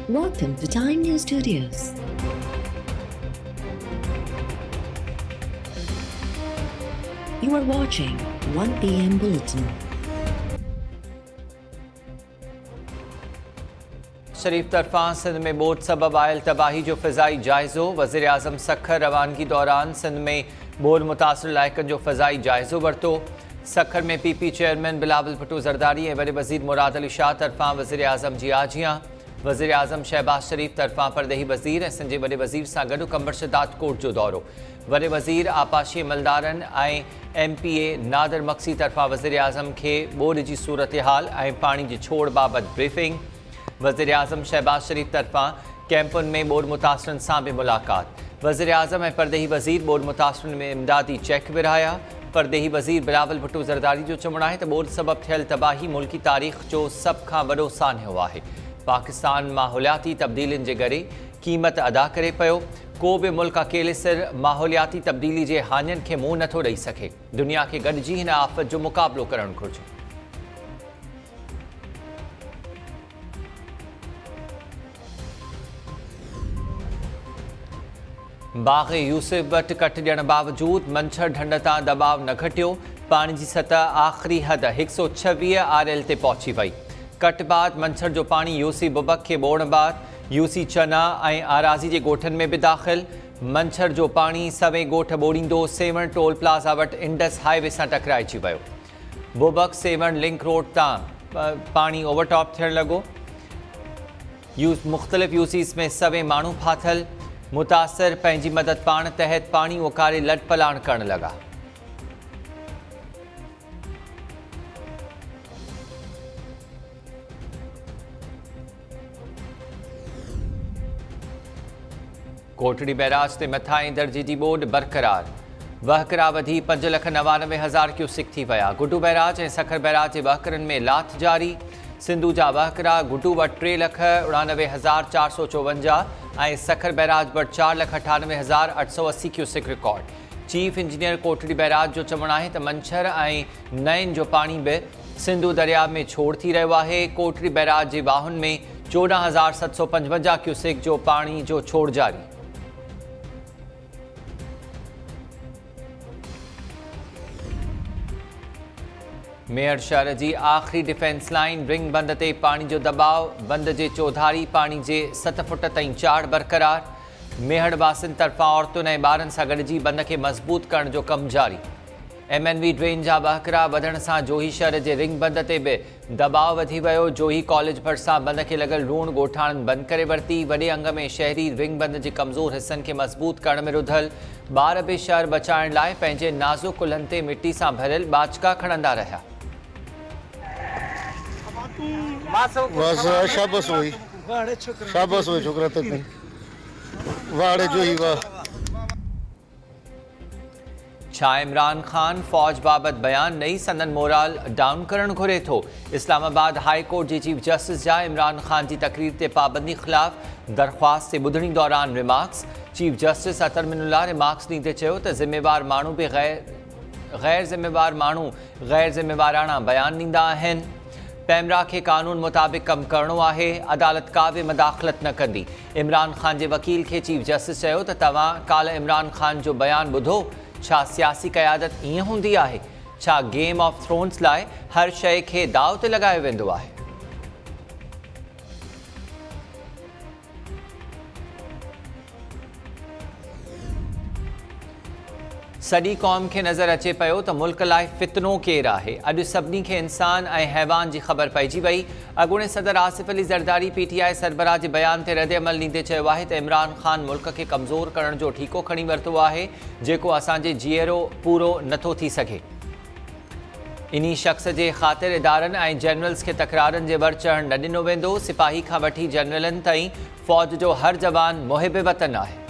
Welcome to Time News Studios. You are watching 1 PM Bulletin. शरीफ तरफा सिंध में boat सबब oil तबाही जो फ़िज़ाई जायज़ो। वज़ीर आज़म सखर रवानगी दौरान सिंध में बोट मुतासिर इलाइक़नि जो फ़िज़ाई जायज़ो वरितो। सखर में PP चेयरमैन बिलावल भुट्टो ज़रदारी ऐं वॾे वज़ीर मुराद अली शाह तरफा वज़ीर आज़म जी आजियां। वज़ीर आज़म शहबाज शरीफ तरफा परदेही वज़ीर ऐं सिंध जे वॾे वज़ीर सां गॾु कंबर शदात कोट जो दौरो। वॾे वज़ीर आपाशी मलदारनि ऐं MPA नादिर मक्सी तरफा वज़ीर आज़म खे ॿोॾि जी सूरत हाल ऐं पाणी जी छोड़ बाबति ब्रीफिंग। वज़ीर आज़म शहबाज शरीफ तरफा कैंपुनि में ॿोॾि मुतासिरनि सां बि मुलाक़ात। वज़ीर आज़म ऐं परदेही वज़ीर ॿोॾि मुतासिरनि में इमदादी चेक विरहाया। परदेही वज़ीर बिलावल भुट्टो ज़रदारी जो चवणु आहे त ॿोॾि सबबि थियल तबाही मुल्की तारीख़ जो सभ खां वॾो सान्हो आहे। पाकिस्तान माहौलियाती तब्दीलियुनि जे करे क़ीमत अदा करे पियो। को बि मुल्क अकेले सिर माहौलियाती तब्दीली जे हानियुनि खे मुंहुं नथो ॾेई सघे। दुनिया खे गॾिजी हिन आफ़त जो मुक़ाबिलो करणु घुरिजे। बाग़ यूसुफ वटि कट ॾियण बावजूदि मंछर ढंढ तां दबाव न घटियो। पाणी जी सतह आख़िरी हद 126 RL ते पहुची वई। कट बाद मंछर जो पाणी यूसी बुबक खे ॿोड़ण बाद यूसी चना ऐं आराज़ी जे ॻोठनि में बि दाख़िल। मंछर जो पाणी सवें ॻोठ ॿोड़ींदो सेवण टोल प्लाज़ा वटि इंडस हाईवे सां टकराइजी वियो। बुबक सेवण लिंक रोड तां पाणी ओवरटॉप थियणु लॻो। मुख़्तलिफ़ यूसीस में सवें माण्हू फाथल। मुतासिर पंहिंजी मदद पाण तहत पाणी उकारे लॾपलाण करणु लॻा। कोटड़ी बैराज ते मथां दर्जे जी ॿोॾि बरक़रार। वहकिरा वधी 5,99,000 क्यूसिक थी विया। गुड्डू बैराज ऐं सखर बैराज जे वहकिरनि में लाथ जारी। सिंधू जा वहकिरा गुड्डू वटि 3,99,454 ऐं सखर बैराज वटि 4,98,880 cusec record. Chief engineer Kotri barrage जो चवणु आहे त मंछर ऐं नयन जो पाणी बि सिंधू दरिया में छोड़ थी रहियो आहे। कोटड़ी बैराज जे वाहुनि में 14,755 क्यूसिक जो पाणी जो छोड़ जारी। मेयर शहर जी आख़िरी डिफेंस लाइन रिंग बंद ते पाणी जो दबाव। बंद जे चौधारी पाणी जे 7 फुट ताईं चाढ़ बरक़रार। मेहड़ वासिन तरफ़ां औरतुनि ऐं ॿारनि सां गॾिजी बंद खे मज़बूत करण जो कमु जारी। MNV ड्रेन जा वहकिरा वधण सां जोही शहर जे रिंग बंद ते बि दबाव वधी वियो। जोही कॉलेज भरिसां बंद खे लॻल रूण ॻोठाणनि बंदि करे वरिती। वॾे अंग में शहरी रिंग बंद जे कमज़ोर हिसनि खे मज़बूत करण में रुधल। ॿार बि शहर बचाइण लाइ पंहिंजे नाज़ुक कुल्हनि ते मिटी सां भरियल बाचका खणंदा रहिया। शाबाश हुई छोकरा तक वाड़े जो ही वाह। छा इमरान ख़ान फ़ौज बाबति बयान ॾेई संदन मोराल डाउन करणु घुरे थो? इस्लामाबाद हाई कोर्ट जे चीफ जस्टिस जा इमरान ख़ान जी तक़रीर ते पाबंदी ख़िलाफ़ दरख़्वास्त ते ॿुधणी दौरान रिमार्क्स। चीफ जस्टिस अतर मिनुल्लाह रिमार्क्स ॾींदे चयो त ज़िम्मेवार माण्हू बि गैर ज़िम्मेवार माण्हू गैर ज़िम्मेवाराना बयान ॾींदा आहिनि। पैमरा खे कानून मुताबिक़ कमु करणो आहे। अदालत का बि मदाख़लत न कंदी। इमरान ख़ान जे वकील खे चीफ जस्टिस चयो त तव्हां काल्ह इमरान ख़ान जो बयान ॿुधो। छा सियासी क़यादत ईअं हूंदी आहे? छा गेम ऑफ थ्रोन्स लाइ हर शइ खे दाव ते लॻायो वेंदो आहे? सॼी क़ौम खे नज़र अचे पियो त मुल्क लाइ फितनो केरु आहे। अॼु सभिनी खे इंसान ऐं हैवान जी ख़बर पइजी वई। अॻूणे सदर आसिफ अली ज़रदारी PTI सरबराह जे बयान ते रद्द अमल ॾींदे चयो आहे त इमरान ख़ान मुल्क खे कमज़ोर करण जो ठीको खणी वरितो आहे जेको असांजे जीअरो पूरो नथो थी सघे। इन्ही शख़्स जे ख़ातिर इदारनि ऐं जनरल्स खे तकरारनि जे वर चढ़णु न ॾिनो वेंदो। सिपाही खां वठी जनरलनि ताईं फ़ौज जो हर जवान मुहिब वतन आहे।